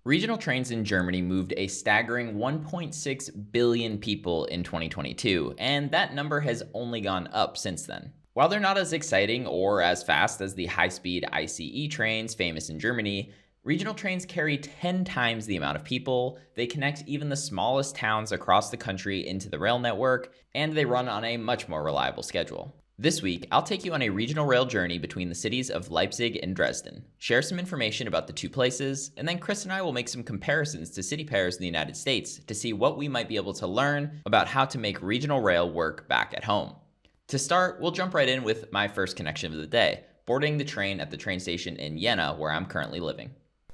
Regional trains in Germany moved a staggering 1.6 billion people in 2022, and that number has only gone up since then. While they're not as exciting or as fast as the high-speed ICE trains famous in Germany, regional trains carry 10 times the amount of people, they connect even the smallest towns across the country into the rail network, and they run on a much more reliable schedule. This week, I'll take you on a regional rail journey between the cities of Leipzig and Dresden, share some information about the two places, and then Chris and I will make some comparisons to city pairs in the United States to see what we might be able to learn about how to make regional rail work back at home. To start, we'll jump right in with my first connection of the day, boarding the train at the train station in Jena, where I'm currently living.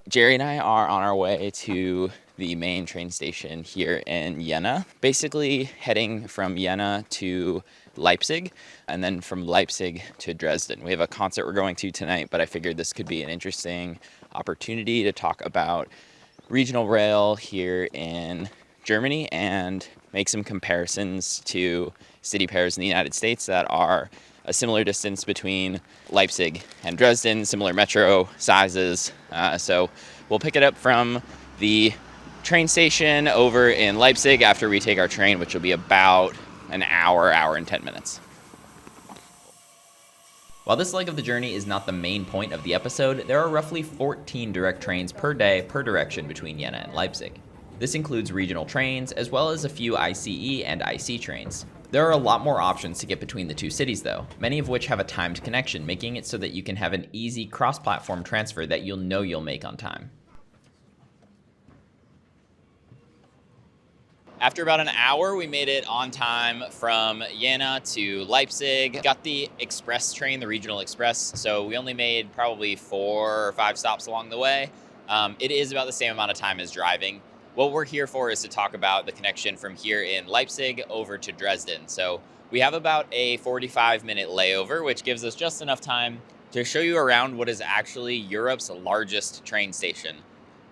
Jerry and I are on our way to the main train station here in Jena, basically heading from Jena to Leipzig and then from Leipzig to Dresden. We have a concert we're going to tonight, but I figured this could be an interesting opportunity to talk about regional rail here in Germany and make some comparisons to city pairs in the United States that are a similar distance between Leipzig and Dresden, similar metro sizes. So we'll pick it up from the train station over in Leipzig after we take our train, which will be about an hour and 10 minutes. While this leg of the journey is not the main point of the episode, there are roughly 14 direct trains per day per direction between Jena and Leipzig. This includes regional trains, as well as a few ICE and IC trains. There are a lot more options to get between the two cities though, many of which have a timed connection, making it so that you can have an easy cross-platform transfer that you'll know you'll make on time. After about an hour, we made it on time from Jena to Leipzig. Got the express train, the regional express, so we only made probably 4 or 5 stops along the way. It is about the same amount of time as driving. What we're here for is to talk about the connection from here in Leipzig over to Dresden. So we have about a 45-minute layover, which gives us just enough time to show you around what is actually Europe's largest train station.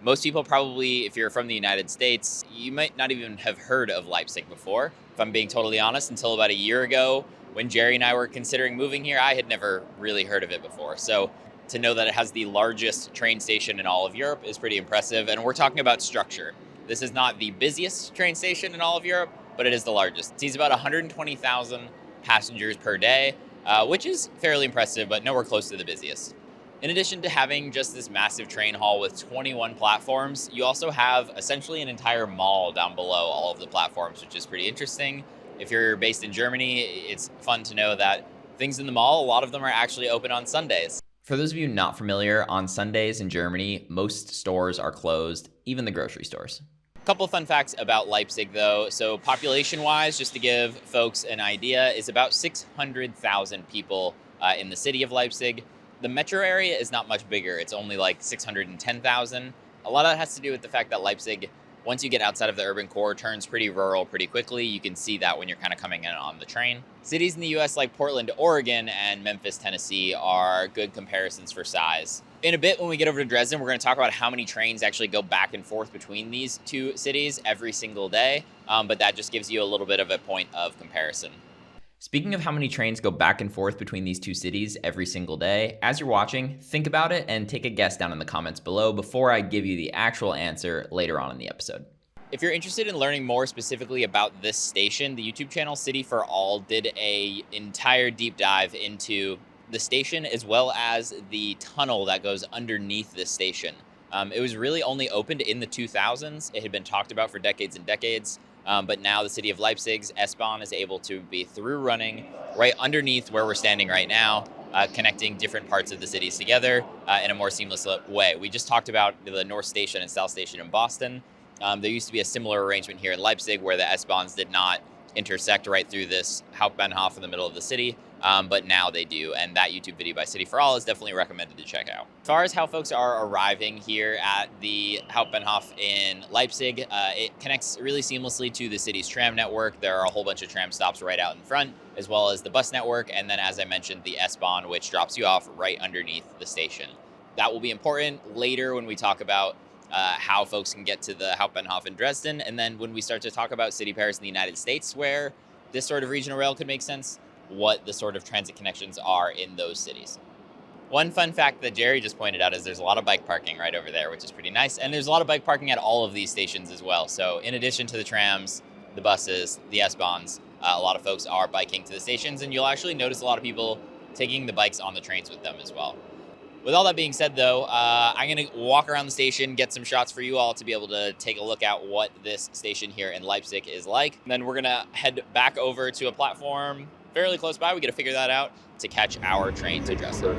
Most people probably, if you're from the United States, you might not even have heard of Leipzig before. If I'm being totally honest, until about a year ago, when Jerry and I were considering moving here, I had never really heard of it before. So to know that it has the largest train station in all of Europe is pretty impressive. And we're talking about structure. This is not the busiest train station in all of Europe, but it is the largest. It sees about 120,000 passengers per day, which is fairly impressive, but nowhere close to the busiest. In addition to having just this massive train hall with 21 platforms, you also have essentially an entire mall down below all of the platforms, which is pretty interesting. If you're based in Germany, it's fun to know that things in the mall, a lot of them are actually open on Sundays. For those of you not familiar, on Sundays in Germany, most stores are closed, even the grocery stores. Couple fun facts about Leipzig though. So population-wise, just to give folks an idea, is about 600,000 people in the city of Leipzig. The metro area is not much bigger. It's only like 610,000. A lot of that has to do with the fact that Leipzig, once you get outside of the urban core, turns pretty rural pretty quickly. You can see that when you're kind of coming in on the train. Cities in the US like Portland, Oregon, and Memphis, Tennessee are good comparisons for size. In a bit, when we get over to Dresden, we're going to talk about how many trains actually go back and forth between these two cities every single day. But that just gives you a little bit of a point of comparison. Speaking of how many trains go back and forth between these two cities every single day, as you're watching, think about it and take a guess down in the comments below before I give you the actual answer later on in the episode. If you're interested in learning more specifically about this station, the YouTube channel City for All did an entire deep dive into the station as well as the tunnel that goes underneath this station. It was really only opened in the 2000s. It had been talked about for decades and decades. But now the city of Leipzig's S-Bahn is able to be through running right underneath where we're standing right now, connecting different parts of the cities together in a more seamless way. We just talked about the North Station and South Station in Boston. There used to be a similar arrangement here in Leipzig where the S-Bahns did not intersect right through this Hauptbahnhof in the middle of the city, but now they do, and that YouTube video by City for All is definitely recommended to check out. As far as how folks are arriving here at the Hauptbahnhof in Leipzig, it connects really seamlessly to the city's tram network. There are a whole bunch of tram stops right out in front, as well as the bus network, and then as I mentioned, the S-Bahn, which drops you off right underneath the station. That will be important later when we talk about how folks can get to the Hauptbahnhof in Dresden, and then when we start to talk about city pairs in the United States where this sort of regional rail could make sense, what the sort of transit connections are in those cities. One fun fact that Jerry just pointed out is there's a lot of bike parking right over there, which is pretty nice. And there's a lot of bike parking at all of these stations as well. So in addition to the trams, the buses, the S-Bahns, a lot of folks are biking to the stations, and you'll actually notice a lot of people taking the bikes on the trains with them as well. With all that being said, though, I'm going to walk around the station, get some shots for you all to be able to take a look at what this station here in Leipzig is like. And then we're going to head back over to a platform fairly close by. We got to figure that out to catch our train to Dresden.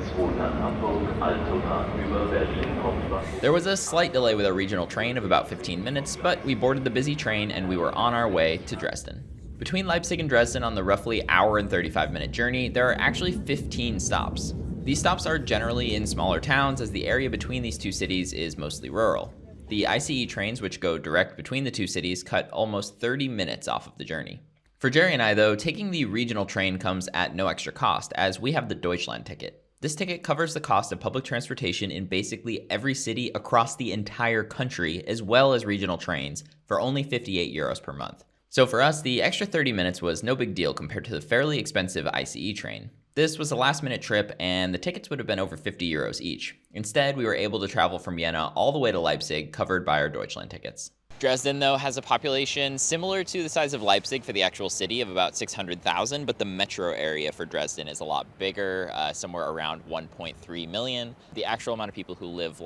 There was a slight delay with our regional train of about 15 minutes, but we boarded the busy train and we were on our way to Dresden. Between Leipzig and Dresden on the roughly hour and 35-minute journey, there are actually 15 stops. These stops are generally in smaller towns, as the area between these two cities is mostly rural. The ICE trains, which go direct between the two cities, cut almost 30 minutes off of the journey. For Jerry and I, though, taking the regional train comes at no extra cost, as we have the Deutschland ticket. This ticket covers the cost of public transportation in basically every city across the entire country, as well as regional trains, for only 58 euros per month. So for us, the extra 30 minutes was no big deal compared to the fairly expensive ICE train. This was a last-minute trip, and the tickets would have been over 50 euros each. Instead, we were able to travel from Vienna all the way to Leipzig, covered by our Deutschland tickets. Dresden, though, has a population similar to the size of Leipzig for the actual city of about 600,000, but the metro area for Dresden is a lot bigger, somewhere around 1.3 million. The actual amount of people who live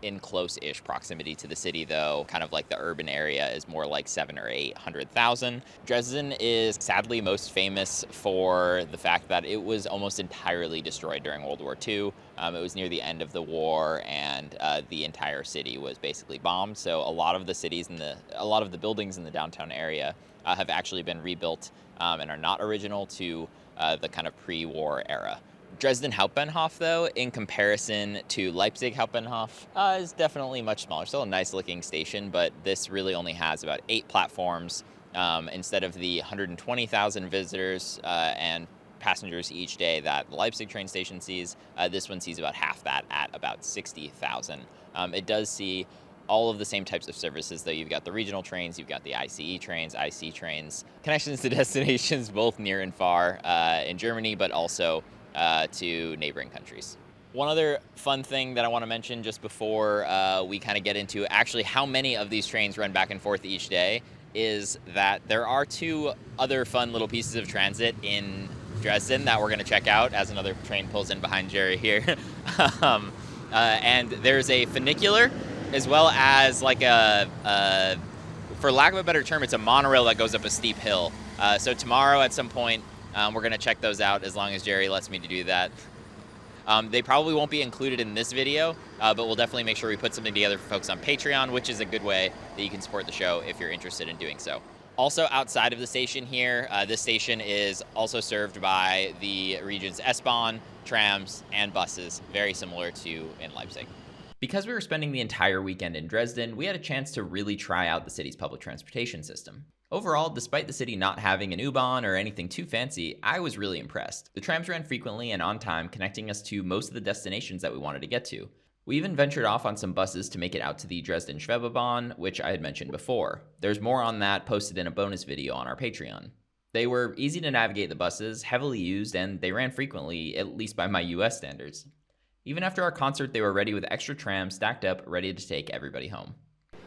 in close-ish proximity to the city, though, kind of like the urban area, is more like 700,000 or 800,000. Dresden is sadly most famous for the fact that it was almost entirely destroyed during World War II. It was near the end of the war, and the entire city was basically bombed. So a lot of the buildings in the downtown area have actually been rebuilt and are not original to the kind of pre-war era. Dresden Hauptbahnhof, though, in comparison to Leipzig Hauptbahnhof, is definitely much smaller. Still a nice-looking station, but this really only has about 8 platforms instead of the 120,000 visitors and passengers each day that the Leipzig train station sees. This one sees about half that at about 60,000. It does see all of the same types of services, though. You've got the regional trains, you've got the ICE trains, IC trains, connections to destinations both near and far in Germany, but also to neighboring countries. One other fun thing that I want to mention just before we kind of get into actually how many of these trains run back and forth each day is that there are 2 other fun little pieces of transit in Dresden that we're going to check out as another train pulls in behind Jerry here. And there's a funicular as well as like for lack of a better term, it's a monorail that goes up a steep hill. So tomorrow at some point, we're going to check those out as long as Jerry lets me to do that. They probably won't be included in this video, but we'll definitely make sure we put something together for folks on Patreon, which is a good way that you can support the show if you're interested in doing so. Also outside of the station here, this station is also served by the region's S-Bahn, trams, and buses, very similar to in Leipzig. Because we were spending the entire weekend in Dresden, we had a chance to really try out the city's public transportation system. Overall, despite the city not having an U-Bahn or anything too fancy, I was really impressed. The trams ran frequently and on time, connecting us to most of the destinations that we wanted to get to. We even ventured off on some buses to make it out to the Dresden Schwebebahn, which I had mentioned before. There's more on that posted in a bonus video on our Patreon. They were easy to navigate, the buses, heavily used, and they ran frequently, at least by my US standards. Even after our concert, they were ready with extra trams stacked up, ready to take everybody home.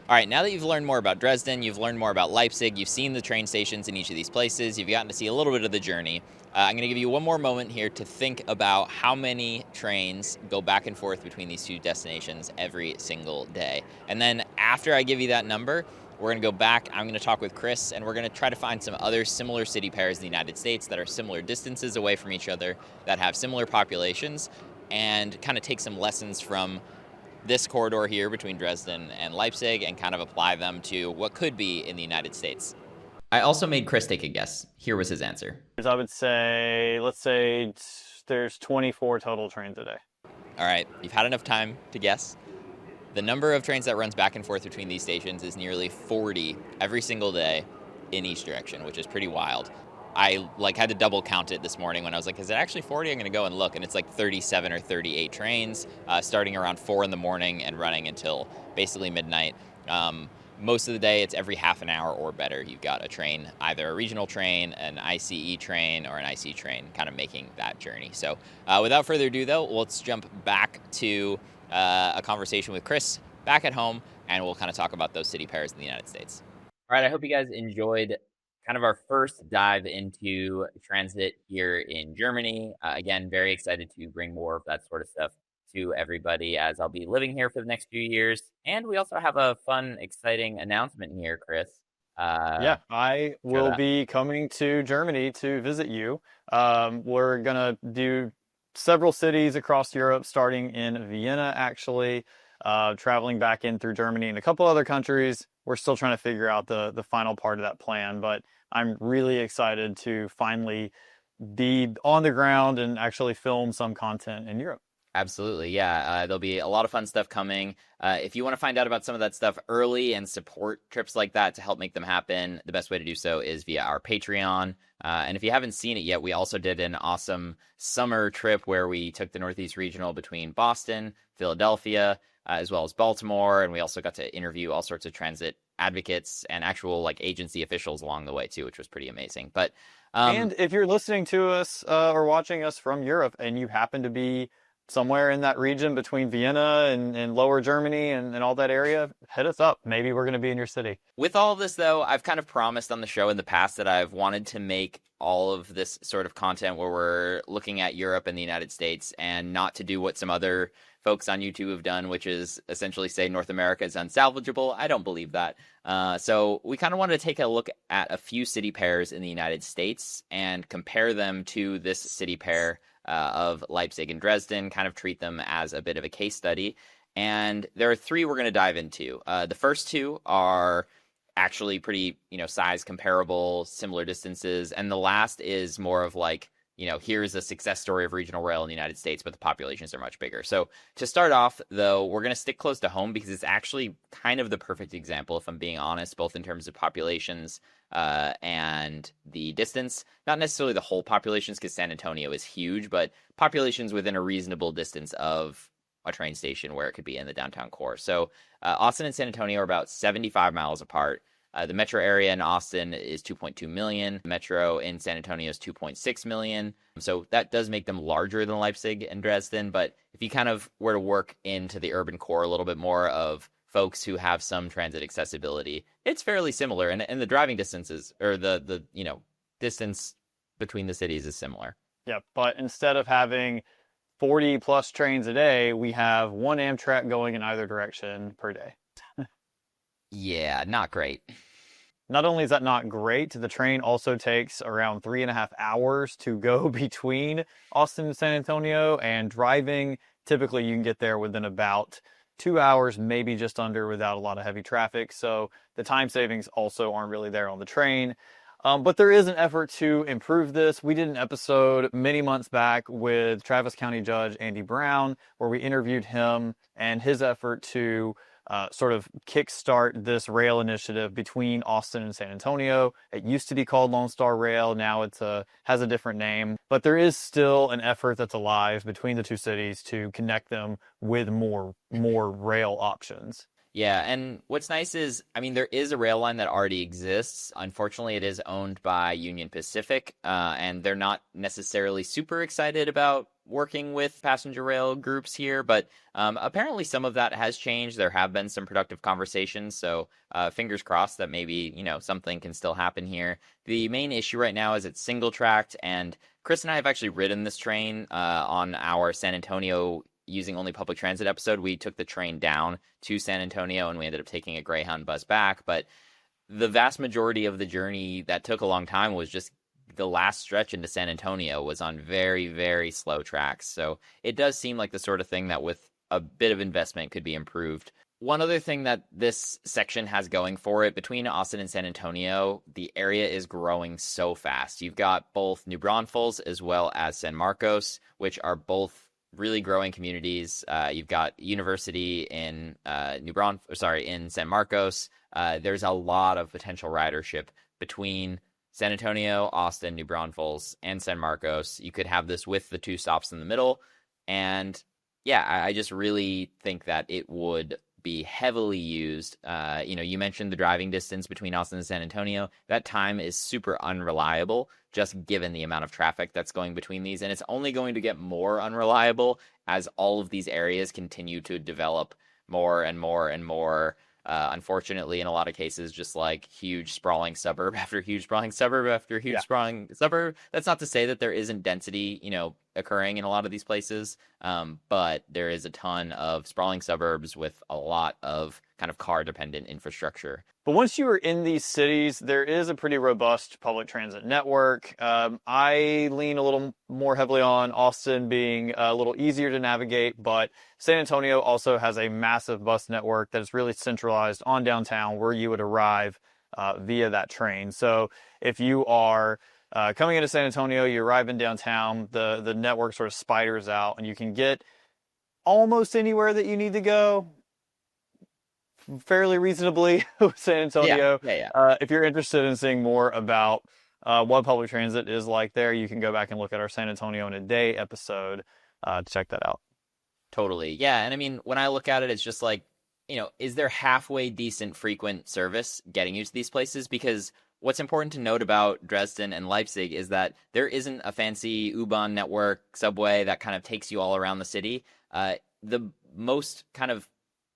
All right, now that you've learned more about Dresden, you've learned more about Leipzig, you've seen the train stations in each of these places, you've gotten to see a little bit of the journey, I'm going to give you one more moment here to think about how many trains go back and forth between these 2 destinations every single day. And then after I give you that number, we're going to go back, I'm going to talk with Chris, and we're going to try to find some other similar city pairs in the United States that are similar distances away from each other, that have similar populations, and kind of take some lessons from this corridor here between Dresden and Leipzig and kind of apply them to what could be in the United States. I also made Chris take a guess. Here was his answer. I would say, let's say there's 24 total trains a day. All right, you've had enough time to guess. The number of trains that runs back and forth between these stations is nearly 40 every single day in each direction, which is pretty wild. I had to double count it this morning when I was like, is it actually 40? I'm going to go and look. And it's like 37 or 38 trains starting around 4 in the morning and running until basically midnight. most of the day it's every half an hour or better. You've got a train, either a regional train, an ICE train, or an IC train, kind of making that journey. So without further ado, though, let's jump back to a conversation with Chris back at home, and we'll kind of talk about those city pairs in the United States. All right, I hope you guys enjoyed kind of our first dive into transit here in Germany. Again, very excited to bring more of that sort of stuff to everybody as I'll be living here for the next few years. And we also have a fun, exciting announcement here, Chris. Yeah, I Share will that. be coming to Germany to visit you. We're gonna do several cities across Europe, starting in Vienna, actually, traveling back in through Germany and a couple other countries. We're still trying to figure out the final part of that plan, but I'm really excited to finally be on the ground and actually film some content in Europe. Absolutely. Yeah. There'll be a lot of fun stuff coming. If you want to find out about some of that stuff early and support trips like that to help make them happen, the best way to do so is via our Patreon. And if you haven't seen it yet, we also did an awesome summer trip where we took the Northeast Regional between Boston, Philadelphia, as well as Baltimore. And we also got to interview all sorts of transit advocates and actual like agency officials along the way too, which was pretty amazing. But And if you're listening to us or watching us from Europe and you happen to be somewhere in that region between Vienna and Lower Germany and all that area, hit us up. Maybe we're going to be in your city. with all of this, though, I've kind of promised on the show in the past that I've wanted to make all of this sort of content where we're looking at Europe and the United States and not to do what some other folks on YouTube have done, which is essentially say North America is unsalvageable. I don't believe that. So we kind of wanted to take a look at a few city pairs in the United States and compare them to this city pair of Leipzig and Dresden, kind of treat them as a bit of a case study. And there are three we're going to dive into. The first two are actually pretty, size comparable, similar distances. And the last is more of like, here's a success story of regional rail in the United States, but the populations are much bigger. So to start off, though, we're going to stick close to home because it's actually kind of the perfect example, if I'm being honest, both in terms of populations and the distance. Not necessarily the whole populations because San Antonio is huge, but populations within a reasonable distance of a train station where it could be in the downtown core. So Austin and San Antonio are about 75 miles apart. The metro area in Austin is 2.2 million. The metro in San Antonio is 2.6 million. So that does make them larger than Leipzig and Dresden. But if you kind of were to work into the urban core a little bit more of folks who have some transit accessibility, it's fairly similar. And the driving distances or the distance between the cities is similar. Yeah, but instead of having 40 plus trains a day, we have one Amtrak going in either direction per day. Yeah, not great. Not only is that not great, the train also takes around 3.5 hours to go between Austin and San Antonio, and driving, typically you can get there within about 2 hours, maybe just under, without a lot of heavy traffic. So the time savings also aren't really there on the train. But there is an effort to improve this. We did an episode many months back with Travis County Judge Andy Brown, where we interviewed him and his effort to sort of kickstart this rail initiative between Austin and San Antonio. It used to be called Lone Star Rail. Now it has a different name. But there is still an effort that's alive between the two cities to connect them with more rail options. Yeah, and what's nice is, I mean, there is a rail line that already exists. Unfortunately, it is owned by Union Pacific, and they're not necessarily super excited about working with passenger rail groups here, but apparently some of that has changed. There have been some productive conversations, so fingers crossed that maybe, something can still happen here. The main issue right now is it's single-tracked, and Chris and I have actually ridden this train on our San Antonio using only public transit episode. We took the train down to San Antonio and we ended up taking a Greyhound bus back. But the vast majority of the journey that took a long time was just the last stretch into San Antonio was on very, very slow tracks. So it does seem like the sort of thing that with a bit of investment could be improved. One other thing that this section has going for it, between Austin and San Antonio, the area is growing so fast. You've got both New Braunfels as well as San Marcos, which are both really growing communities. You've got university in in San Marcos. There's a lot of potential ridership between San Antonio, Austin, New Braunfels, and San Marcos. You could have this with the two stops in the middle. And yeah, I just really think that it would be heavily used. You mentioned the driving distance between Austin and San Antonio. That time is super unreliable, just given the amount of traffic that's going between these. And it's only going to get more unreliable as all of these areas continue to develop more and more and more. Unfortunately, in a lot of cases, just like huge sprawling suburb after huge sprawling suburb after huge Yeah. sprawling suburb. That's not to say that there isn't density, occurring in a lot of these places, but there is a ton of sprawling suburbs with a lot of kind of car-dependent infrastructure. But once you are in these cities, there is a pretty robust public transit network. I lean a little more heavily on Austin being a little easier to navigate, but San Antonio also has a massive bus network that is really centralized on downtown where you would arrive via that train. So if you are coming into San Antonio, you arrive in downtown, the network sort of spiders out, and you can get almost anywhere that you need to go fairly reasonably with San Yeah, Antonio. yeah, yeah. If you're interested in seeing more about what public transit is like there, you can go back and look at our San Antonio in a Day episode to check that out. Totally. Yeah. And I mean, when I look at it, it's just like, is there halfway decent frequent service getting you to these places? Because what's important to note about Dresden and Leipzig is that there isn't a fancy U-Bahn network subway that kind of takes you all around the city. The most kind of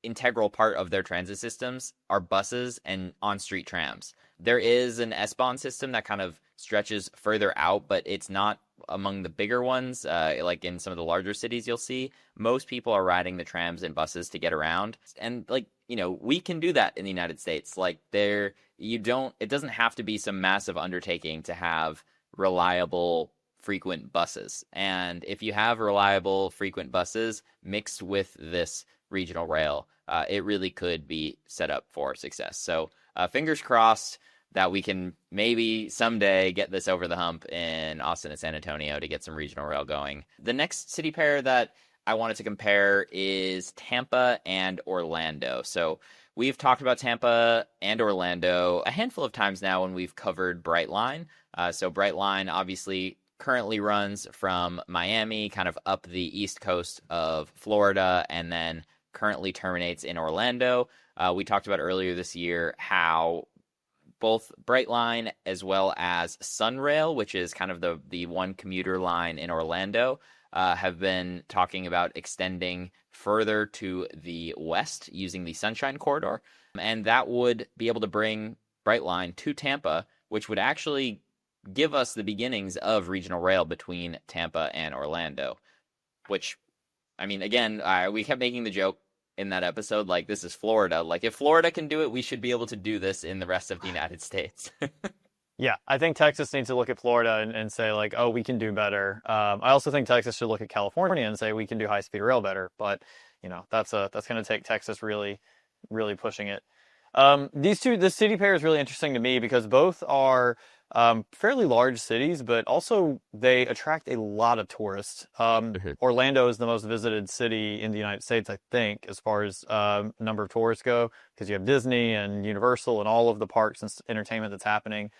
integral part of their transit systems are buses and on-street trams. There is an S-Bahn system that kind of stretches further out, but it's not among the bigger ones. Like in some of the larger cities you'll see, most people are riding the trams and buses to get around. And we can do that in the United States. Like it doesn't have to be some massive undertaking to have reliable frequent buses. And if you have reliable frequent buses mixed with this regional rail, it really could be set up for success. So fingers crossed that we can maybe someday get this over the hump in Austin and San Antonio to get some regional rail going. The next city pair that I wanted to compare is Tampa and Orlando. So we've talked about Tampa and Orlando a handful of times now when we've covered Brightline. So Brightline obviously currently runs from Miami, kind of up the east coast of Florida, and then currently terminates in Orlando. We talked about earlier this year how both Brightline as well as Sunrail, which is kind of the one commuter line in Orlando, have been talking about extending further to the west using the Sunshine Corridor. And that would be able to bring Brightline to Tampa, which would actually give us the beginnings of regional rail between Tampa and Orlando, which, I mean, again, we kept making the joke in that episode, like, this is Florida. Like, if Florida can do it, we should be able to do this in the rest of the United States. Yeah, I think Texas needs to look at Florida and say, like, oh, we can do better. I also think Texas should look at California and say we can do high-speed rail better. But, that's going to take Texas really, really pushing it. The city pair is really interesting to me because both are fairly large cities, but also they attract a lot of tourists. Orlando is the most visited city in the United States, I think, as far as number of tourists go, because you have Disney and Universal and all of the parks and entertainment that's happening.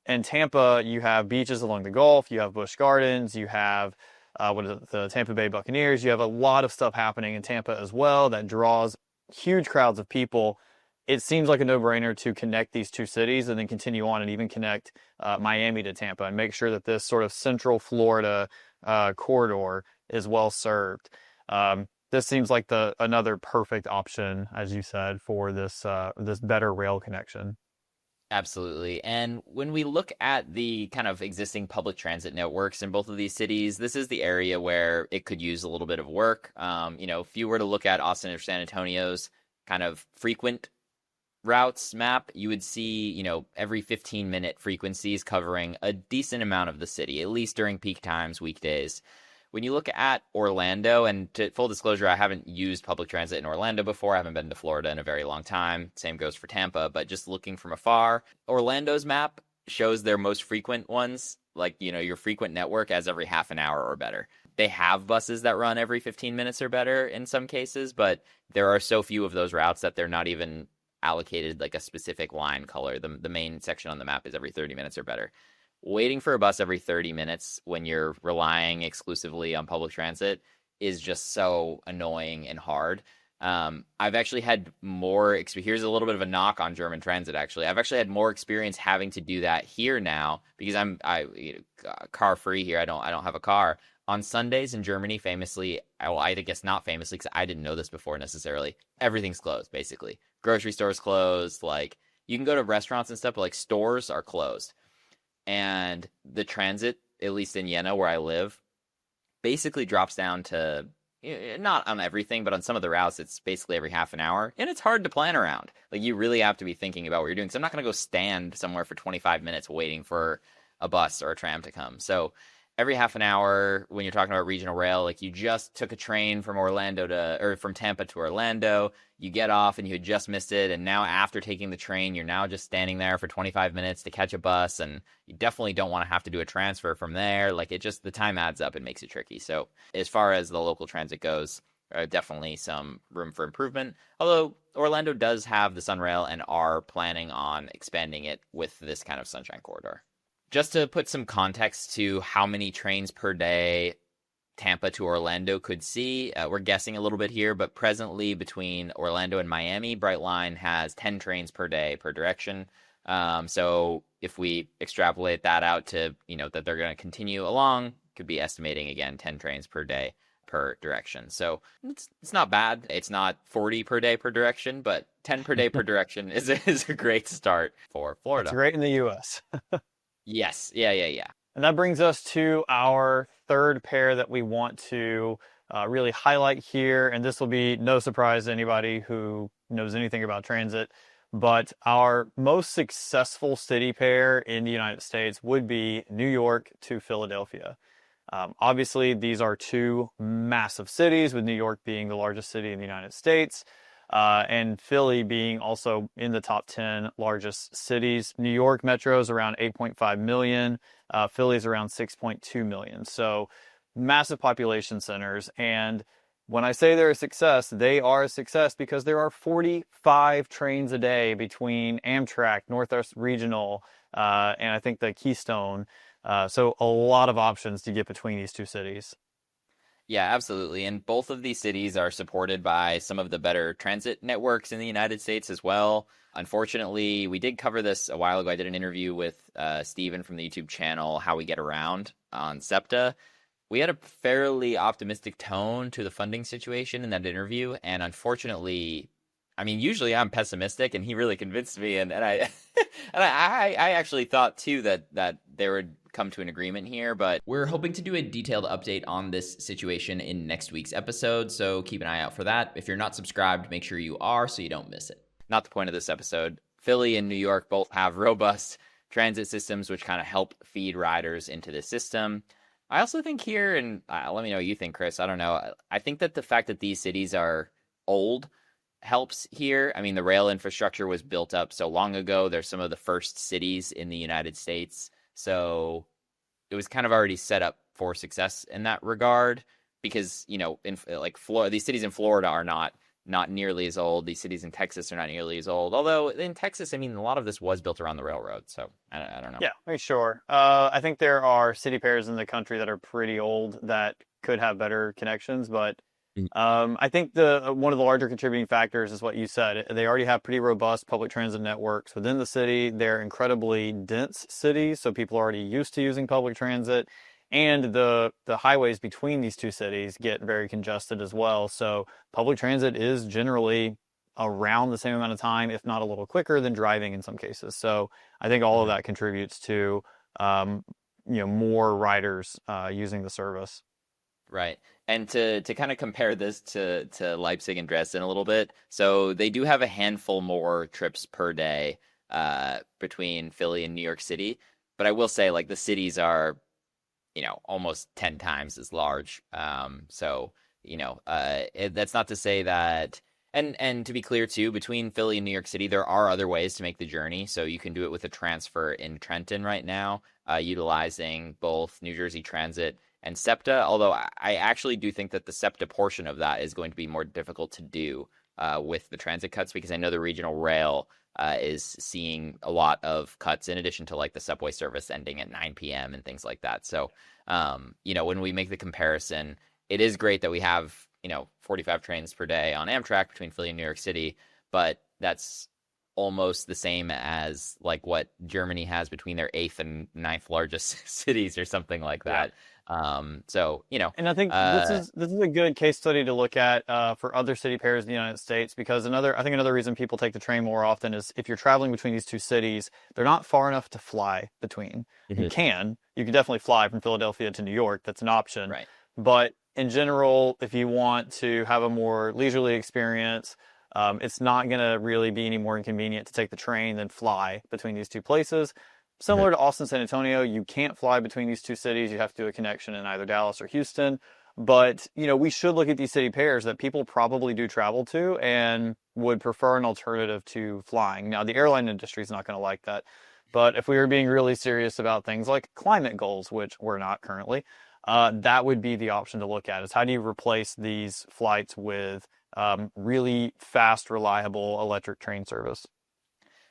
In Tampa, you have beaches along the Gulf, you have Busch Gardens, you have the Tampa Bay Buccaneers. You have a lot of stuff happening in Tampa as well that draws huge crowds of people. It seems like a no-brainer to connect these two cities and then continue on and even connect Miami to Tampa and make sure that this sort of central Florida corridor is well served. This seems like another perfect option, as you said, for this better rail connection. Absolutely. And when we look at the kind of existing public transit networks in both of these cities, this is the area where it could use a little bit of work. If you were to look at Austin or San Antonio's kind of frequent routes map, you would see, every 15-minute frequencies covering a decent amount of the city, at least during peak times, weekdays. When you look at Orlando, and to full disclosure, I haven't used public transit in Orlando before. I haven't been to Florida in a very long time. Same goes for Tampa, but just looking from afar, Orlando's map shows their most frequent ones, like, your frequent network as every half an hour or better. They have buses that run every 15 minutes or better in some cases, but there are so few of those routes that they're not even allocated like a specific line color. The main section on the map is every 30 minutes or better. Waiting for a bus every 30 minutes when you're relying exclusively on public transit is just so annoying and hard. I've actually had more experience. Here's a little bit of a knock on German transit, actually. I've actually had more experience having to do that here now because car free here. I don't have a car. On Sundays in Germany, famously, well, I guess not famously because I didn't know this before necessarily. Everything's closed, basically. Grocery stores closed. Like you can go to restaurants and stuff, but like stores are closed. And the transit, at least in Jena where I live, basically drops down to not on everything, but on some of the routes, it's basically every half an hour, and it's hard to plan around. Like you really have to be thinking about what you're doing. So I'm not going to go stand somewhere for 25 minutes waiting for a bus or a tram to come. So every half an hour, when you're talking about regional rail, like you just took a train from from Tampa to Orlando, you get off and you had just missed it, and now after taking the train, you're now just standing there for 25 minutes to catch a bus, and you definitely don't want to have to do a transfer from there. Like the time adds up and makes it tricky. So as far as the local transit goes, definitely some room for improvement. Although Orlando does have the Sunrail and are planning on expanding it with this kind of Sunshine Corridor. Just to put some context to how many trains per day Tampa to Orlando could see, we're guessing a little bit here, but presently between Orlando and Miami, Brightline has 10 trains per day per direction. So if we extrapolate that out to, that they're going to continue along, could be estimating again 10 trains per day per direction. So it's not bad. It's not 40 per day per direction, but 10 per day per direction is a great start for Florida. It's great in the U.S. Yes. Yeah. And that brings us to our third pair that we want to really highlight here. And this will be no surprise to anybody who knows anything about transit. But our most successful city pair in the United States would be New York to Philadelphia. Obviously, these are two massive cities, with New York being the largest city in the United States. And Philly being also in the top 10 largest cities. New York metro is around 8.5 million. Philly is around 6.2 million. So massive population centers. And when I say they're a success, they are a success because there are 45 trains a day between Amtrak, Northwest Regional, and I think the Keystone. So a lot of options to get between these two cities. Yeah, absolutely. And both of these cities are supported by some of the better transit networks in the United States as well. Unfortunately, we did cover this a while ago. I did an interview with Steven from the YouTube channel, How We Get Around, on SEPTA. We had a fairly optimistic tone to the funding situation in that interview. And unfortunately, I mean, usually I'm pessimistic, and he really convinced me. And I I actually thought, too, that there would come to an agreement here, but we're hoping to do a detailed update on this situation in next week's episode, so keep an eye out for that. If you're not subscribed, make sure you are so you don't miss it. Not the point of this episode. Philly and New York both have robust transit systems which kind of help feed riders into the system. I also think here, and let me know what you think, Chris, I don't know, I think that the fact that these cities are old helps here. I mean, the rail infrastructure was built up so long ago. They're some of the first cities in the United States. So it was kind of already set up for success in that regard because, in like Florida, these cities in Florida are not nearly as old. These cities in Texas are not nearly as old. Although in Texas, I mean, a lot of this was built around the railroad. So I don't know. Yeah, sure. I think there are city pairs in the country that are pretty old that could have better connections, but I think one of the larger contributing factors is what you said. They already have pretty robust public transit networks within the city. They're incredibly dense cities, so people are already used to using public transit. And the highways between these two cities get very congested as well. So public transit is generally around the same amount of time, if not a little quicker than driving in some cases. So I think all of that contributes to more riders using the service. Right. And to kind of compare this to Leipzig and Dresden a little bit, so they do have a handful more trips per day between Philly and New York City. But I will say, like, the cities are, almost 10 times as large. So, that's not to say that. And to be clear, too, between Philly and New York City, there are other ways to make the journey. So you can do it with a transfer in Trenton right now, utilizing both New Jersey Transit and SEPTA, although I actually do think that the SEPTA portion of that is going to be more difficult to do with the transit cuts, because I know the regional rail is seeing a lot of cuts in addition to like the subway service ending at 9 p.m. and things like that. So, when we make the comparison, it is great that we have 45 trains per day on Amtrak between Philly and New York City, but that's almost the same as like what Germany has between their eighth and ninth largest cities or something like Yeah. that. So, And I think this is a good case study to look at for other city pairs in the United States, because another reason people take the train more often is if you're traveling between these two cities, they're not far enough to fly between. You can definitely fly from Philadelphia to New York. That's an option. right. But in general, if you want to have a more leisurely experience, it's not going to really be any more inconvenient to take the train than fly between these two places. Similar to Austin, San Antonio, you can't fly between these two cities. You have to do a connection in either Dallas or Houston. But, we should look at these city pairs that people probably do travel to and would prefer an alternative to flying. Now, the airline industry is not going to like that. But if we were being really serious about things like climate goals, which we're not currently, that would be the option to look at, is how do you replace these flights with really fast, reliable electric train service?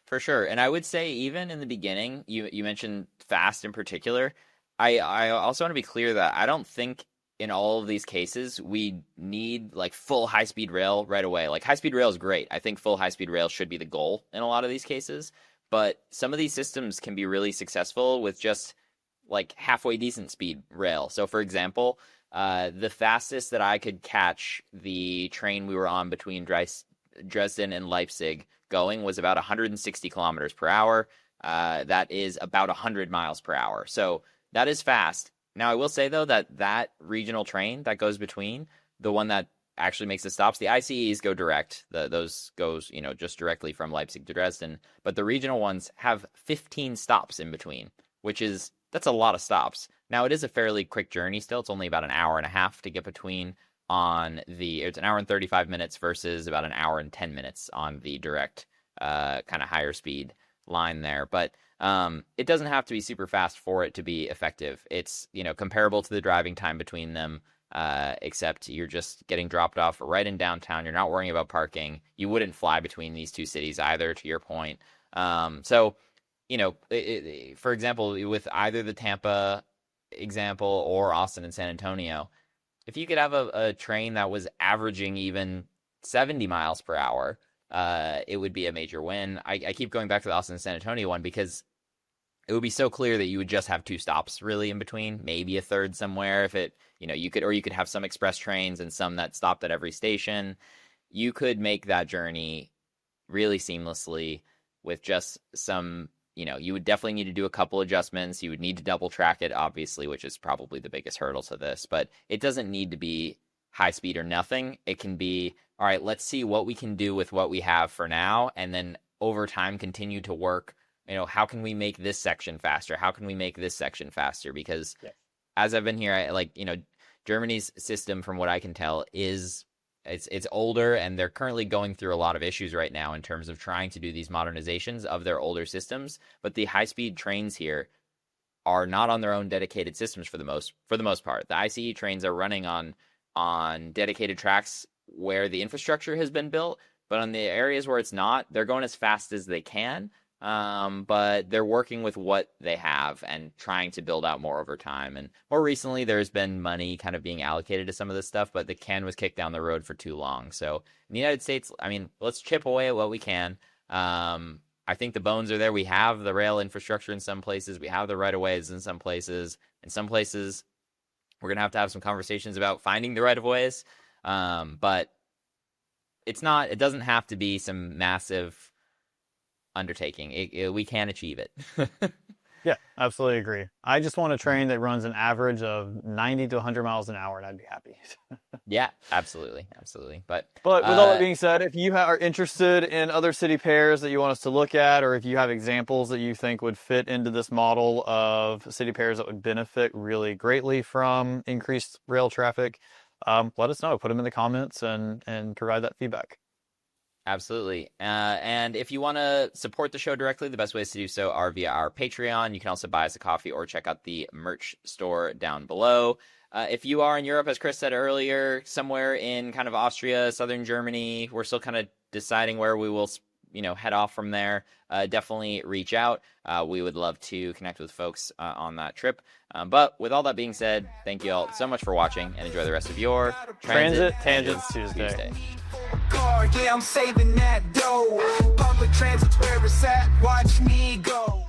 For sure. And I would say even in the beginning, you mentioned fast in particular. I also want to be clear that I don't think in all of these cases we need like full high-speed rail right away. Like high-speed rail is great. I think full high-speed rail should be the goal in a lot of these cases. But some of these systems can be really successful with just like halfway decent speed rail. So for example, the fastest that I could catch the train we were on between Dresden and Leipzig going was about 160 kilometers per hour. That is about 100 miles per hour. So that is fast. Now, I will say, though, that regional train that goes between, the one that actually makes the stops, the ICEs go direct. Those goes, just directly from Leipzig to Dresden. But the regional ones have 15 stops in between, that's a lot of stops. Now, it is a fairly quick journey still. It's only about an hour and a half to get between it's an hour and 35 minutes versus about an hour and 10 minutes on the direct kind of higher speed line there. But it doesn't have to be super fast for it to be effective. It's, comparable to the driving time between them, except you're just getting dropped off right in downtown. You're not worrying about parking. You wouldn't fly between these two cities either, to your point. So, for example, with either the Tampa example or Austin and San Antonio, if you could have a train that was averaging even 70 miles per hour, it would be a major win. I keep going back to the Austin and San Antonio one because it would be so clear that you would just have two stops really in between, maybe a third somewhere if it, you could have some express trains and some that stopped at every station. You could make that journey really seamlessly with just some, you would definitely need to do a couple adjustments. You would need to double track it, obviously, which is probably the biggest hurdle to this, but it doesn't need to be high speed or nothing. It can be, all right, let's see what we can do with what we have for now. And then over time, continue to work, how can we make this section faster? How can we make this section faster? Because as I've been here, Germany's system, from what I can tell, it's older, and they're currently going through a lot of issues right now in terms of trying to do these modernizations of their older systems. But the high-speed trains here are not on their own dedicated systems for the most part. The ICE trains are running on dedicated tracks where the infrastructure has been built, but on the areas where it's not, they're going as fast as they can. But they're working with what they have and trying to build out more over time. And more recently, there's been money kind of being allocated to some of this stuff, but the can was kicked down the road for too long. So in the United States, let's chip away at what we can. I think the bones are there. We have the rail infrastructure in some places. We have the right-of-ways in some places. In some places, we're going to have some conversations about finding the right-of-ways. But it doesn't have to be some massive undertaking. We can achieve it. Yeah, absolutely agree. I just want a train that runs an average of 90 to 100 miles an hour, and I'd be happy. Yeah, absolutely. But with all that being said, if you are interested in other city pairs that you want us to look at, or if you have examples that you think would fit into this model of city pairs that would benefit really greatly from increased rail traffic, let us know. Put them in the comments and provide that feedback. Absolutely. And if you want to support the show directly, the best ways to do so are via our Patreon. You can also buy us a coffee or check out the merch store down below. If you are in Europe, as Chris said earlier, somewhere in kind of Austria, southern Germany, we're still kind of deciding where we will head off from there, definitely reach out. We would love to connect with folks on that trip. But with all that being said, thank you all so much for watching, and enjoy the rest of your Transit Tangents Tuesday. Yeah, I'm saving that dough. Public transit's where it's at. Watch me go.